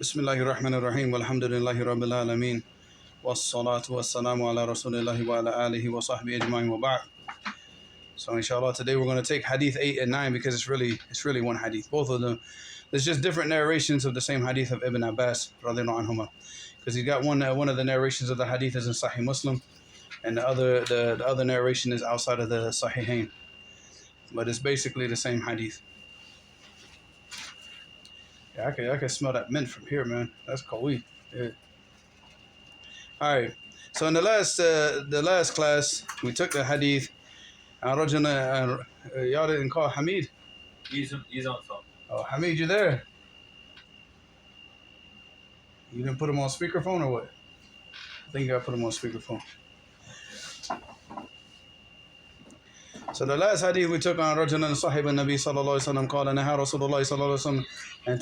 Bismillahir Rahmanir Rahim. Walhamdulillahi Rabbil Alameen. Wassalatu wassalamu ala Rasulillahi wa ala alihi wa sahbihi ajma'in wa ba'd. So inshallah today we're going to take hadith 8 and 9 because it's really one hadith. Both of them, there's just different narrations of the same hadith of Ibn Abbas radhiyallahu anhuma. Because he got one of the narrations of the hadith is in Sahih Muslim, and the other narration is outside of the Sahihain. But it's basically the same hadith. Yeah, I can smell that mint from here, man. That's qawi. Yeah. All right. So in the last class, we took the hadith. Y'all didn't call Hamid? He's on the phone. Oh, Hamid, you there? You didn't put him on speakerphone or what? I think you got to put him on speakerphone. So the last hadith we took on رجلا صاحب النبي صلى الله عليه وسلم قال نهى رسول الله صلى الله عليه وسلم أن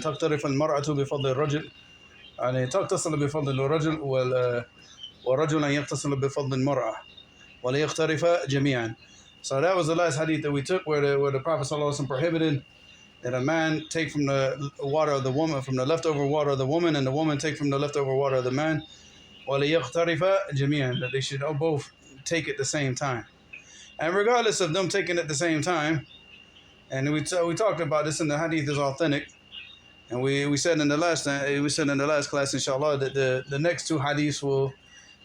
تقترف المرأة بفضل الرجل يعني تغتسل بفضل الرجل والرجل أن يغتسل بفضل المرأة وليقترف جميعا. So that was the last hadith that we took where the Prophet صلى الله عليه وسلم prohibited that a man take from the water of the woman, from the leftover water of the woman, and the woman take from the leftover water of the man. وَلِيَقْتَرِفَ جَمِيعًا, that they should both take at the same time. And regardless of them taking at the same time, and we talked about this, and the hadith is authentic. And we said in the last class, inshallah, that the next two hadiths will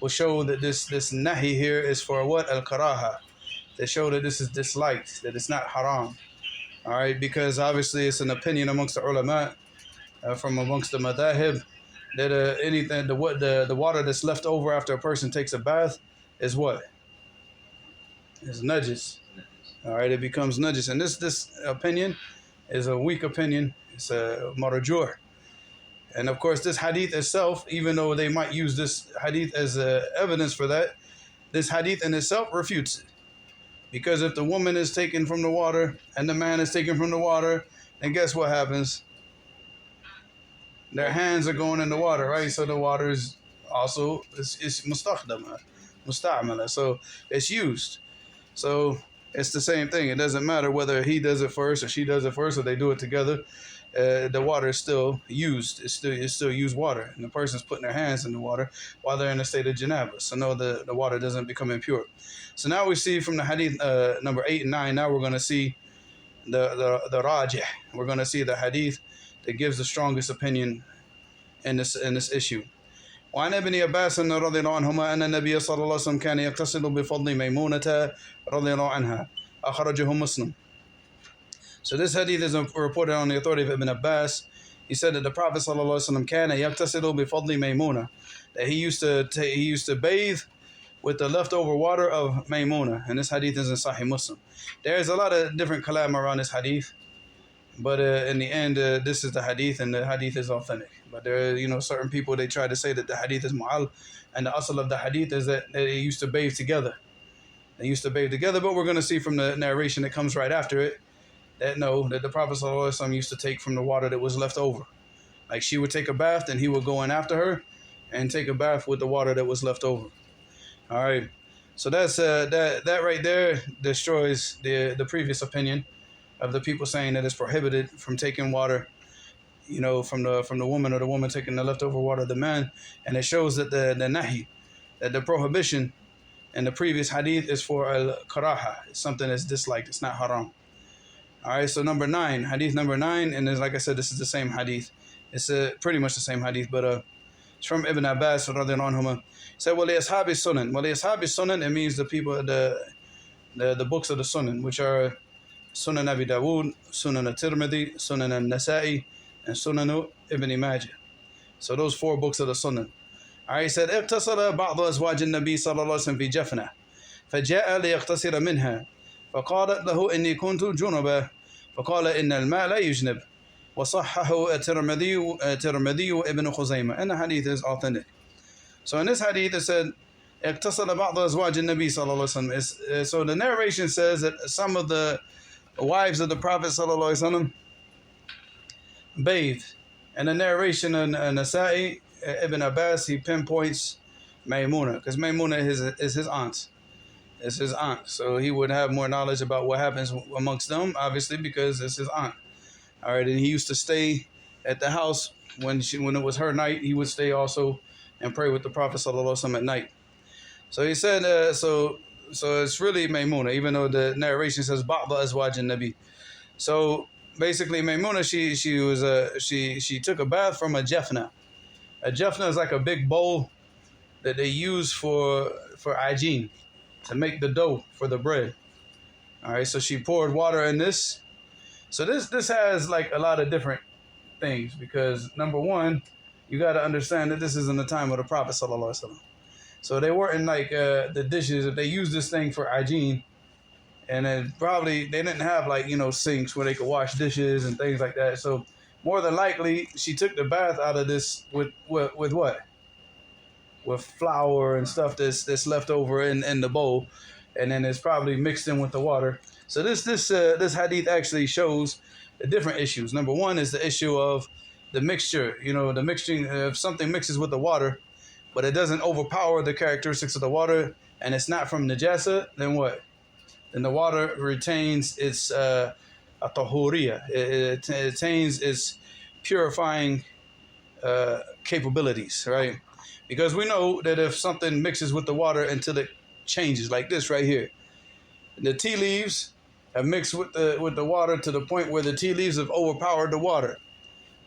show that this nahi here is for what? Al-karaha. They show that this is disliked, that it's not haram. All right, because obviously it's an opinion amongst the ulama, from amongst the madahib, that the water that's left over after a person takes a bath is what? It's najis. All right, it becomes najis. And this opinion is a weak opinion. It's a marajur. And of course, this hadith itself, even though they might use this hadith as evidence for that, this hadith in itself refutes it. Because if the woman is taken from the water and the man is taken from the water, then guess what happens? Their hands are going in the water, right? So the water is also it's mustakhdama, so it's used. So it's the same thing. It doesn't matter whether he does it first or she does it first or they do it together. The water is still used. It's still used water, and the person's putting their hands in the water while they're in a state of janaba. So no, the water doesn't become impure. So now we see from the hadith number 8 and 9. Now we're going to see the rajih. We're going to see the hadith that gives the strongest opinion in this issue. وعن ابن عباس رضي الله عنهما أن النبي صلى الله عليه وسلم كان يغتسل بفضل ميمونة رضي الله عنها أخرجه مسلم. So this hadith is reported on the authority of Ibn Abbas. He said that the Prophet صلى الله عليه وسلم كان يغتسل بفضل ميمونة, that he used to bathe with the leftover water of Maymuna, and this hadith is in Sahih Muslim. There's a lot of different kalam around this hadith, but in the end, this is the hadith, and the hadith is authentic. But there are, certain people, they try to say that the hadith is mu'al, and the asl of the hadith is that they used to bathe together. They used to bathe together, but we're going to see from the narration that comes right after it that the Prophet ﷺ used to take from the water that was left over. Like she would take a bath, and he would go in after her and take a bath with the water that was left over. All right, so that's that right there destroys the previous opinion of the people saying that it's prohibited from taking water, from the woman, or the woman taking the leftover water of the man, and it shows that the nahi, that the prohibition in the previous hadith is for al-karaha. It's something that's disliked. It's not haram. All right, so number 9, hadith number 9, and then, like I said, this is the same hadith. It's pretty much the same hadith, but it's from Ibn Abbas radhiyallahu anhuma. He said, "Wali ashabi sunan." Wali ashabi sunan, it means the people, the books of the sunan, which are Sunan Abi Dawud, Sunan At-Tirmidhi, Sunan An-Nasa'i, and Sunan Ibn Majah. So those 4 books of the sunan. All right, he said, اغتسل بعض أزواج النبي صلى الله عليه وسلم في جفنة فجاء ليغتسل منها فقالت له إني كنت جنبا فقال إن الماء لا يجنب وصححه الترمذي وابن خزيمة. And the hadith is authentic. So in this hadith it said اغتسل بعض أزواج النبي صلى الله عليه وسلم. So the narration says that some of the wives of the Prophet صلى الله عليه وسلم bathed. And the narration in Nasa'i, Ibn Abbas, he pinpoints Maymuna, because Maymuna is his aunt. It's his aunt. So he would have more knowledge about what happens amongst them, obviously, because it's his aunt. All right, and he used to stay at the house when it was her night, he would stay also and pray with the Prophet sallallahu alaihi wasallam at night. So he said, so it's really Maymuna, even though the narration says Ba'da Azwaj Nabi. So basically, Maymuna, she took a bath from a jafna. A jafna is like a big bowl that they use for ajeen, to make the dough for the bread. All right, so she poured water in this. So this has like a lot of different things, because number one, you got to understand that this is in the time of the Prophet sallallahu alaihi wasallam. So they weren't like the dishes. If they used this thing for hygiene, and then probably they didn't have like sinks where they could wash dishes and things like that. So more than likely, she took the bath out of this with what? With flour and stuff that's left over in the bowl, and then it's probably mixed in with the water. So this hadith actually shows the different issues. Number one is the issue of the mixture. The mixing. If something mixes with the water, but it doesn't overpower the characteristics of the water, and it's not from najasa, then what? Then the water retains its tahuriyah. It retains its purifying capabilities, right? Because we know that if something mixes with the water until it changes, like this right here, the tea leaves have mixed with the water to the point where the tea leaves have overpowered the water.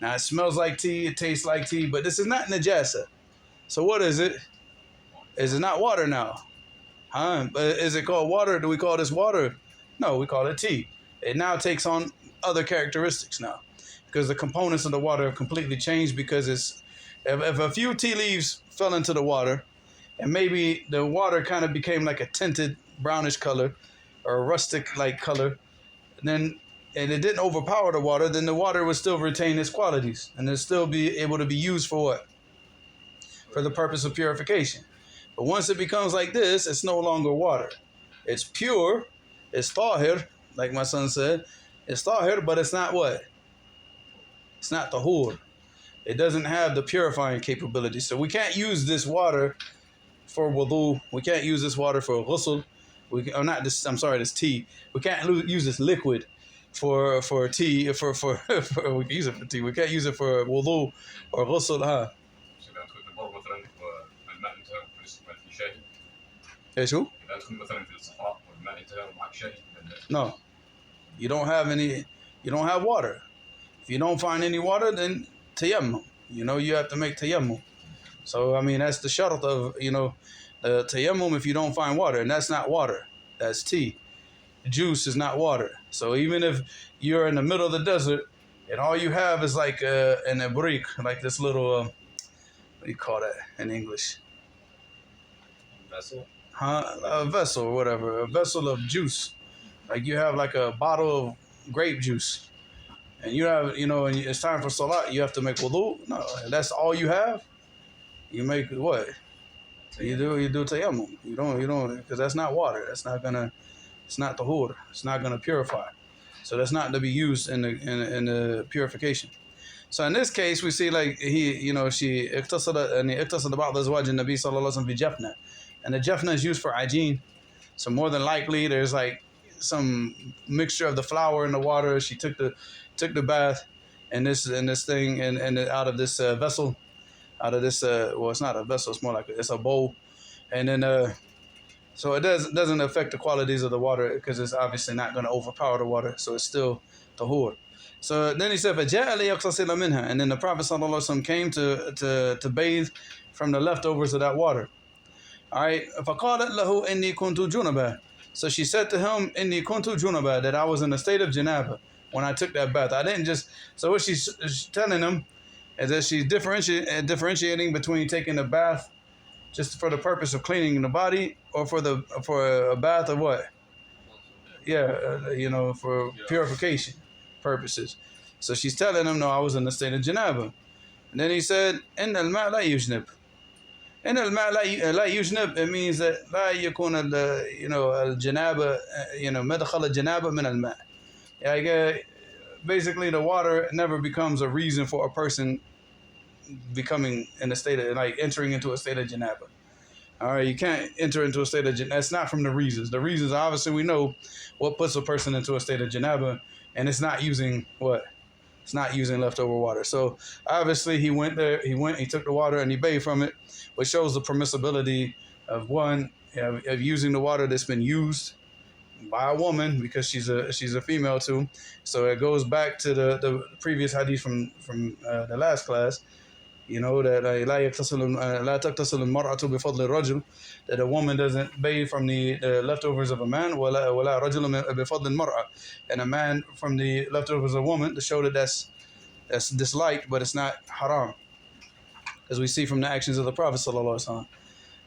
Now it smells like tea, it tastes like tea, but this is not najasa. So what is it? Is it not water now? But is it called water? Do we call this water? No, we call it tea. It now takes on other characteristics now, because the components of the water have completely changed. Because if a few tea leaves fell into the water, and maybe the water kind of became like a tinted brownish color or a rustic like color, and it didn't overpower the water, then the water would still retain its qualities and it'd still be able to be used for what? For the purpose of purification. But once it becomes like this, it's no longer water. It's pure, it's tahir, like my son said. It's tahir, but it's not what? It's not tahur. It doesn't have the purifying capability. So we can't use this water for wudhu. We can't use this water for ghusl. This tea. We can't use this liquid for tea. For we can use it for tea. We can't use it for wudhu or ghusl, ايش هو؟ إذا أدخل مثلا في الصحراء والماء انتهى ومعك شاي. No, you don't have water. If you don't find any water, then tayammum. You have to make tayammum. So I mean that's the sharat of tayammum if you don't find water, and that's not water. That's tea. Juice is not water. So even if you're in the middle of the desert and all you have is like an abrik, like this little what do you call that in English? Vessel. A vessel or whatever, a vessel of juice. Like you have like a bottle of grape juice, and you have, and it's time for salat, you have to make wudhu. No, that's all you have. You make what? You do tayammum. You don't, because that's not water. It's not tahur. It's not gonna purify. So that's not to be used in the purification. So in this case, we see like she اقتصد بعض أزواج النبي صلى الله عليه وسلم بجفنة. And the jafna is used for hygiene. So more than likely, there's like some mixture of the flour and the water. She took the bath and this thing and out of this vessel, out of this well, it's not a vessel. It's more like it's a bowl. And then so it doesn't affect the qualities of the water, because it's obviously not going to overpower the water. So it's still tahur. So then he said, فَجَاءَ لِيَغْتَسِلَ مِنْهَا. And then the Prophet ﷺ came to bathe from the leftovers of that water. All right. فَقَالَتْ لَهُ إِنِّي كُنْتُ جُنَبًا. So she said to him, إِنِّي كُنْتُ جُنَبًا, that I was in a state of janaba when I took that bath. I didn't just. So what she's telling him is that she's differentiating between taking a bath just for the purpose of cleaning the body, or for a bath of what? Yeah, for purification purposes. So she's telling him, no, I was in the state of janaba. And then he said, إِنَّ الْمَاءَ لَا يُجْنِبْ. إن الماء لا يجنب, it means that لا يكون الجنابة مدخل الجنابة من الماء. Like basically the water never becomes a reason for a person becoming in a state of like entering into a state of janaba. All right, you can't enter into a state of janaba. That's not from the reasons. The reasons, obviously, we know what puts a person into a state of janaba, and it's not using what? It's not using leftover water. So obviously he went there, he took the water and he bathed from it, which shows the permissibility of one, of using the water that's been used by a woman, because she's a female too. So it goes back to the previous hadith from the last class, you know, that لا تغتسل المرأة بفضل الرجل, that a woman doesn't bathe from the leftovers of a man, ولا رجل بفضل المرأة, and a man from the leftovers of a woman, to show that that's disliked, but it's not haram, as we see from the actions of the Prophet sallallahu alaihi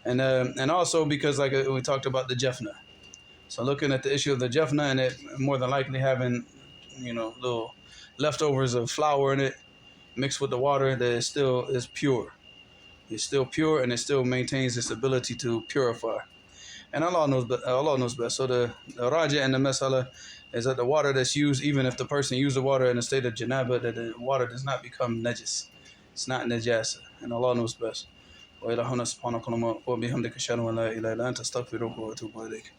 wasallam. And also because, like we talked about the jafna. So looking at the issue of the jafna, and it more than likely having, you know, little leftovers of flour in it mixed with the water, that it still is pure. It's still pure, and it still maintains its ability to purify. And Allah knows best. So the raja and the masala is that the water that's used, even if the person used the water in a state of janaba, that the water does not become najis. It's not najasa, and Allah knows best. وإلى هنا سبحانك اللهم وبحمدك أشهد أن لا إله إلا أنت أستغفرك وأتوب إليك.